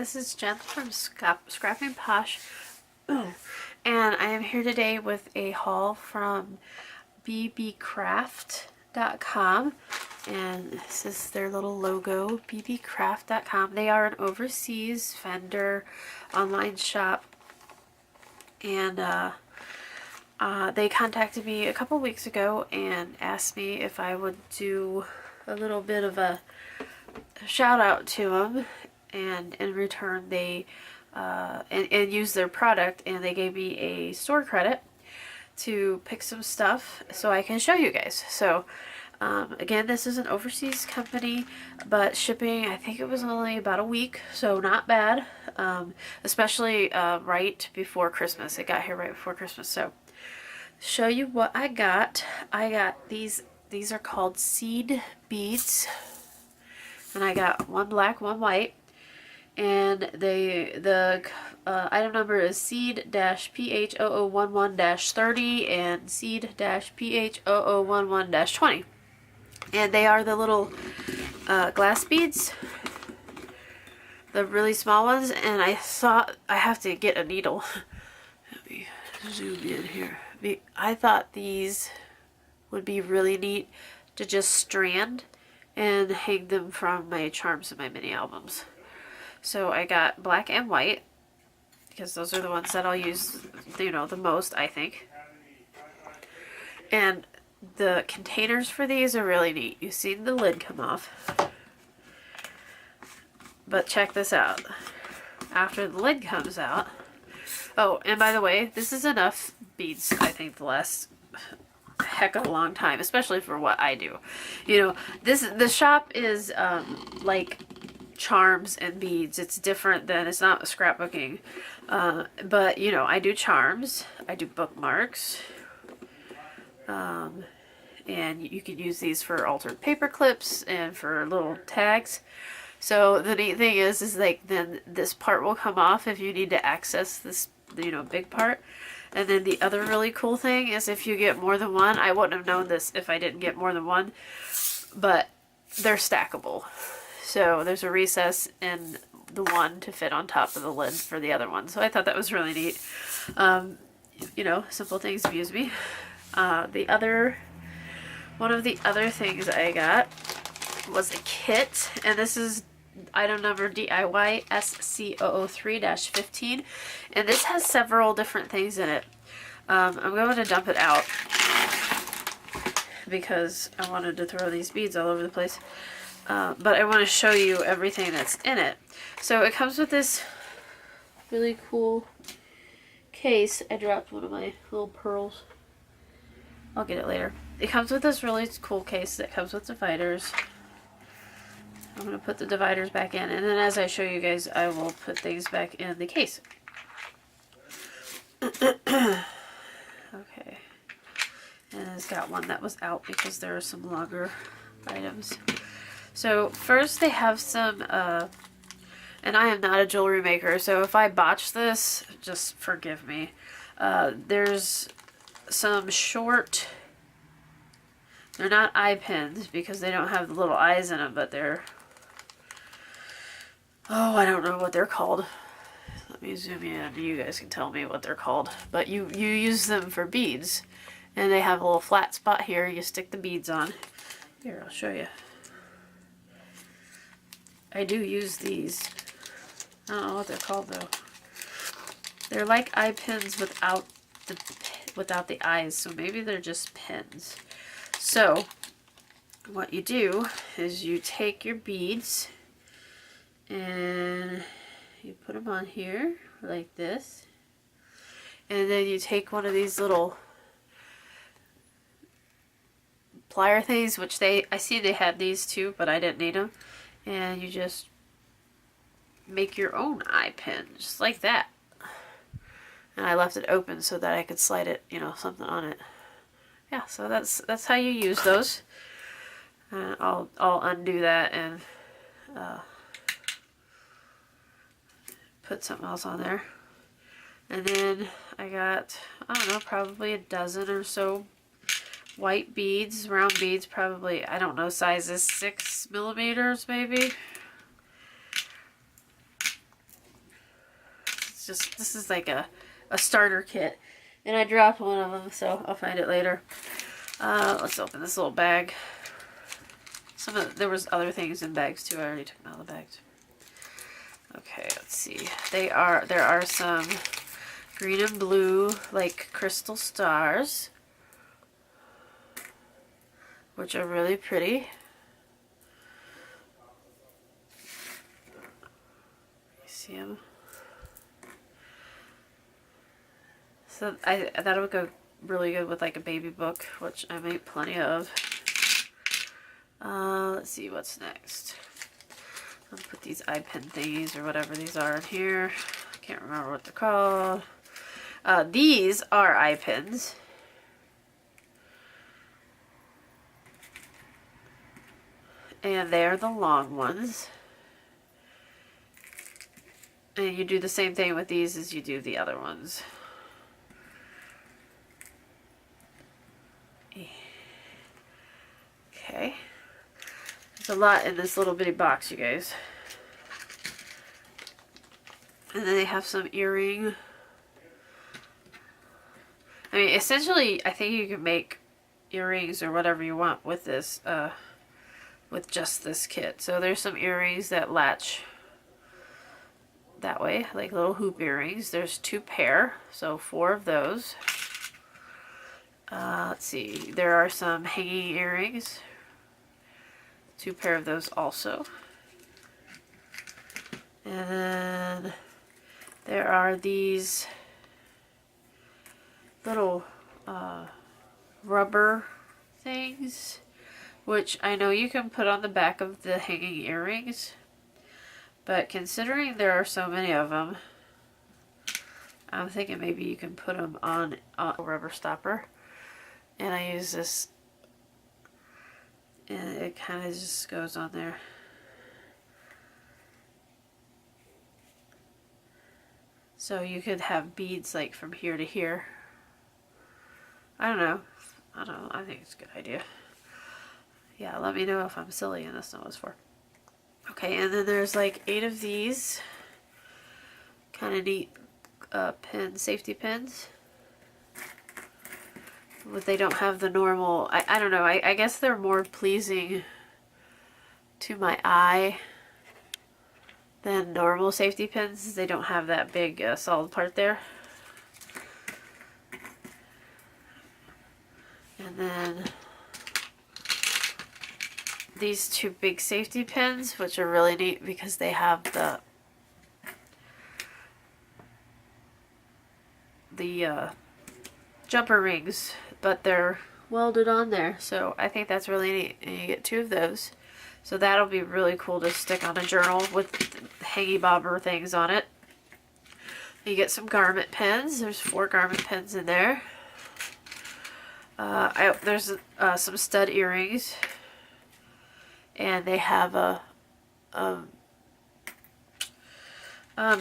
this is Jen from Scrapping Posh. Ooh. And I am here today with a haul from BeeBeecraft.com. And this is their little logo, BeeBeecraft.com. They are an overseas vendor online shop. And they contacted me a couple weeks ago and asked me if I would do a little bit of a shout out to them, and in return they and use their product, and they gave me a store credit to pick some stuff so I can show you guys. So again, this is an overseas company, but shipping, I think it was only about a week, so not bad, especially right before Christmas. It got here right before Christmas. So show you what I got. I got these are called seed beads, and I got one black, one white, and the item number is seed-PH0011-30 and seed-PH0011-20, and they are the little glass beads, the really small ones. And I thought I have to get a needle. Let me zoom in here. I thought these would be really neat to just strand and hang them from my charms and my mini albums. So I got black and white because those are the ones that I'll use, you know, the most, I think. And the containers for these are really neat. You've seen the lid come off, but check this out. After the lid comes out, oh, and by the way, this is enough beads, I think, to last heck of a long time, especially for what I do. You know, the shop is like charms and beads. It's different than, it's not scrapbooking, but you know, I do charms, I do bookmarks, and you can use these for altered paper clips and for little tags. So the neat thing is like, then this part will come off if you need to access this, you know, big part. And then the other really cool thing is if you get more than one, I wouldn't have known this if I didn't get more than one, but they're stackable. So there's a recess in the one to fit on top of the lid for the other one. So I thought that was really neat. You know, simple things amuse me. One of the other things I got was a kit, and this is item number DIY SC003-15, and this has several different things in it. I'm going to dump it out because I wanted to throw these beads all over the place, but I want to show you everything that's in it. So it comes with this really cool case. I dropped one of my little pearls. I'll get it later. It comes with this really cool case that comes with dividers. I'm going to put the dividers back in, and then as I show you guys, I will put things back in the case. Okay. And it's got one that was out because there are some longer items. So first they have some, and I am not a jewelry maker, so if I botch this, just forgive me. There's some short, they're not eye pins because they don't have the little eyes in them, but they're, oh, I don't know what they're called. Let me zoom in. You guys can tell me what they're called. But you use them for beads. And they have a little flat spot here. You stick the beads on. Here, I'll show you. I do use these. I don't know what they're called though. They're like eye pins without the eyes. So maybe they're just pins. So what you do is you take your beads and you put them on here like this, and then you take one of these little plier things, which I see they had these too, but I didn't need them, and you just make your own eye pin just like that. And I left it open so that I could slide it, you know, something on it. Yeah, so that's how you use those. I'll undo that and put something else on there. And then I got, I don't know, probably a dozen or so white beads, round beads, probably, I don't know, sizes 6 millimeters maybe. just, this is like a starter kit. And I dropped one of them, so I'll find it later. Let's open this little bag. There was other things in bags too. I already took them out of the bags. Okay, let's see. There are some green and blue, like crystal stars, which are really pretty. You see them? So I thought it would go really good with like a baby book, which I make plenty of. Let's see what's next. I'll put these eye pen thingies or whatever these are in here. I can't remember what they're called. These are eye pens. And they're the long ones. And you do the same thing with these as you do the other ones. Okay. There's a lot in this little bitty box, you guys. And then they have some earring. I mean, essentially, I think you can make earrings or whatever you want with this, with just this kit. So there's some earrings that latch that way, like little hoop earrings. There's 2 pair, so 4 of those. Let's see, there are some hanging earrings. 2 pair of those also. And then there are these little rubber things, which I know you can put on the back of the hanging earrings, but considering there are so many of them, I'm thinking maybe you can put them on a rubber stopper. And I use this, and it kind of just goes on there. So you could have beads like from here to here. I don't know. I think it's a good idea. Yeah, let me know if I'm silly and that's not what it's for. Okay, and then there's like 8 of these. Kind of neat safety pins. But they don't have the normal, I don't know, I guess they're more pleasing to my eye than normal safety pins. They don't have that big solid part there. And then these 2 big safety pins, which are really neat because they have the jumper rings, but they're welded on there, so I think that's really neat. And you get 2 of those, so that'll be really cool to stick on a journal with hangy bobber things on it. You get some garment pins. There's 4 garment pins in there. There's some stud earrings, and they have I'm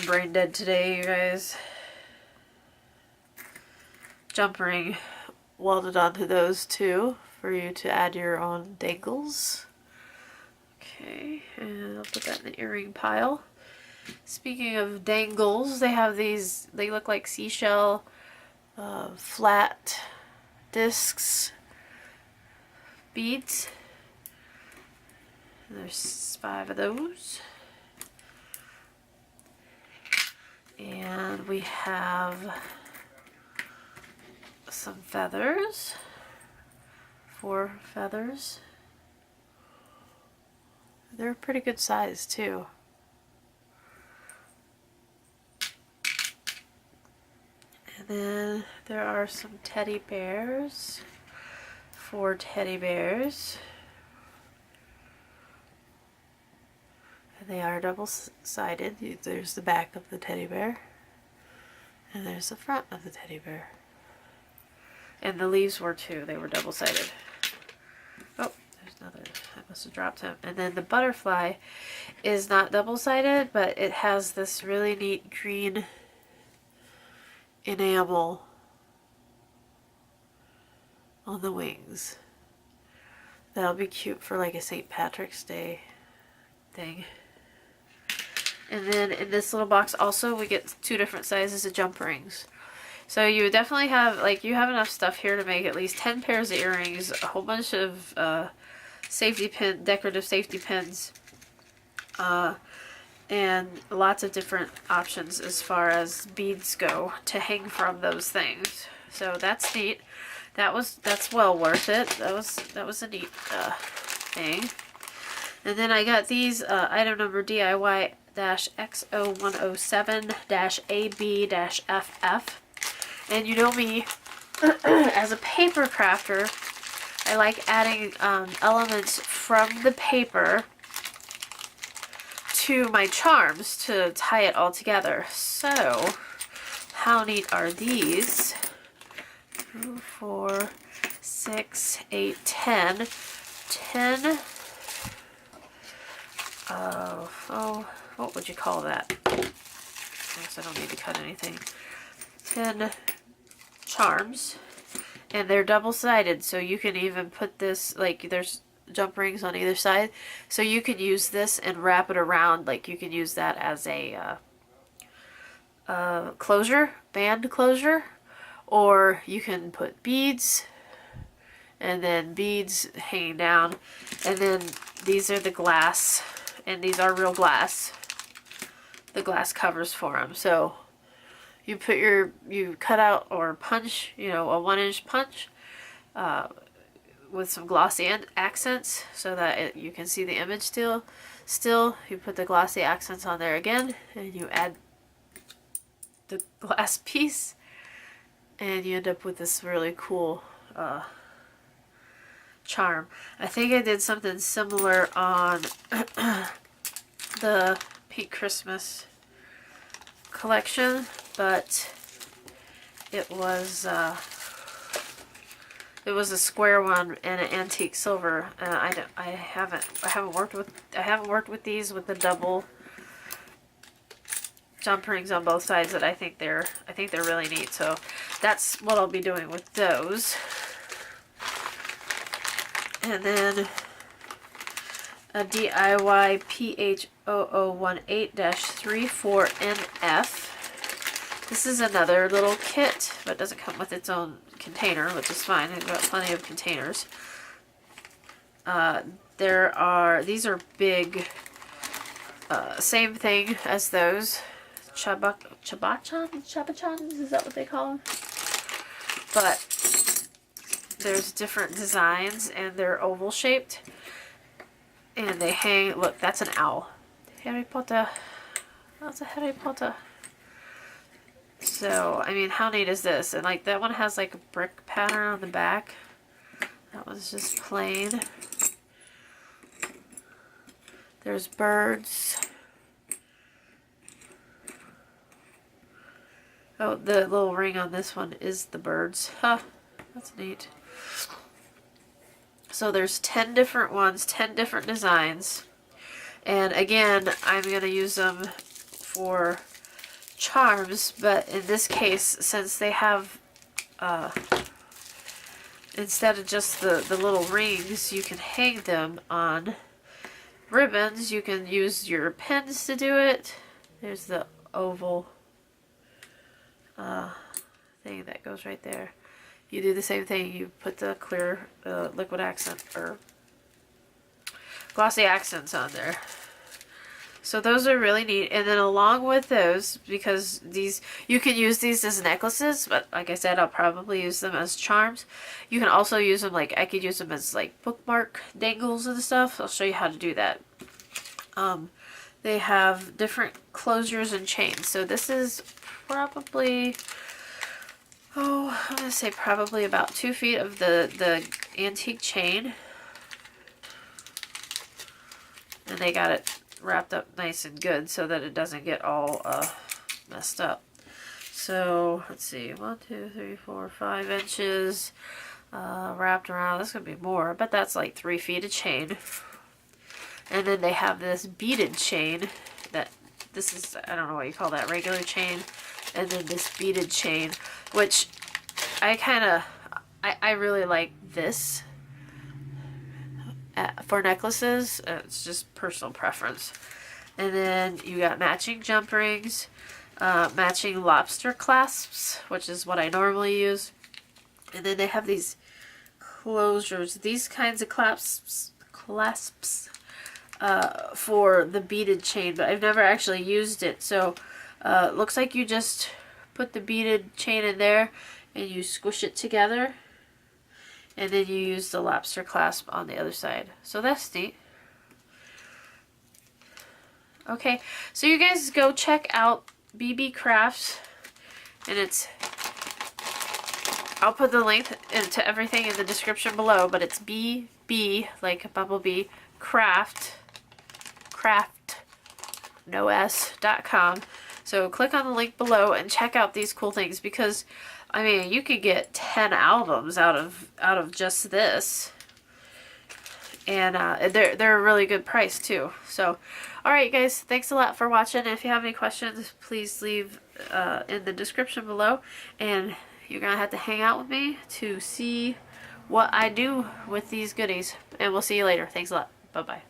brain dead today, you guys. Jump ring welded onto those too for you to add your own dangles. Okay, and I'll put that in the earring pile. Speaking of dangles, they have these, they look like seashell flat discs beads. There's 5 of those. And we have some feathers, 4 feathers. They're a pretty good size too. And then there are some teddy bears, 4 teddy bears. And they are double-sided. There's the back of the teddy bear, and there's the front of the teddy bear. And the leaves were too. They were double-sided. Oh, there's another. I must have dropped him. And then the butterfly is not double-sided, but it has this really neat green enamel on the wings. That'll be cute for like a St. Patrick's Day thing. And then in this little box also we get 2 different sizes of jump rings. So you would definitely have, like, you have enough stuff here to make at least 10 pairs of earrings, a whole bunch of decorative safety pins, and lots of different options as far as beads go to hang from those things. So that's neat. That's well worth it. That was a neat thing. And then I got these item number DIY-X0107-AB-FF. And you know me, as a paper crafter, I like adding elements from the paper to my charms to tie it all together. So, how neat are these? 2, 4, 6, 8, 10. 10. What would you call that? I guess I don't need to cut anything. 10 charms. And they're double-sided, so you can even put this, like, there's jump rings on either side. So you can use this and wrap it around, like you can use that as a closure, band closure. Or you can put beads, and then beads hanging down. And then these are the glass, and these are real glass. The glass covers for them. So you put you cut out or punch, a 1-inch punch with some glossy accents so that you can see the image still. You put the glossy accents on there again, and you add the glass piece, and you end up with this really cool charm. I think I did something similar on the Pink Christmas collection, but it was a square one and an antique silver. I haven't worked with these with the double jump rings on both sides. That I think they're really neat. So that's what I'll be doing with those. And then a DIY PH0018-34NF. This is another little kit, but it doesn't come with its own container, which is fine. I've got plenty of containers. These are big, same thing as those. Chabachans, is that what they call them? But there's different designs, and they're oval shaped. And they hang, look, that's an owl. Harry Potter. That's a Harry Potter. So, I mean, how neat is this? And like, that one has like a brick pattern on the back. That one's just plain. There's birds. Oh, the little ring on this one is the birds. Huh, that's neat. So there's 10 different ones, 10 different designs. And again, I'm going to use them for charms, but in this case, since they have, instead of just the little rings, you can hang them on ribbons. You can use your pins to do it. There's the oval thing that goes right there. You do the same thing. You put the clear liquid accent or glossy accents on there. So those are really neat. And then along with those, because you can use these as necklaces, but like I said, I'll probably use them as charms. You can also use them, like I could use them as like bookmark dangles and stuff. I'll show you how to do that. They have different closures and chains. So this is probably, I'm going to say probably about 2 feet of the antique chain. And they got it wrapped up nice and good so that it doesn't get all messed up. So let's see, 1, 2, 3, 4, 5 inches wrapped around. That's going to be more, but that's like 3 feet of chain. And then they have this beaded chain this is, I don't know what you call that, regular chain. And then this beaded chain, which I really like this for necklaces. It's just personal preference. And then you got matching jump rings, matching lobster clasps, which is what I normally use. And then they have these closures, these kinds of clasps for the beaded chain, but I've never actually used it. So it looks like you just put the beaded chain in there and you squish it together, and then you use the lobster clasp on the other side. So that's neat. Okay, so you guys go check out BeeBeecraft, and I'll put the link to everything in the description below, but it's BB, like bumblebee, craft, no s.com. So click on the link below and check out these cool things, because I mean, you could get 10 albums out of just this. And they're a really good price too. So, alright guys, thanks a lot for watching. If you have any questions, please leave in the description below. And you're going to have to hang out with me to see what I do with these goodies. And we'll see you later. Thanks a lot. Bye-bye.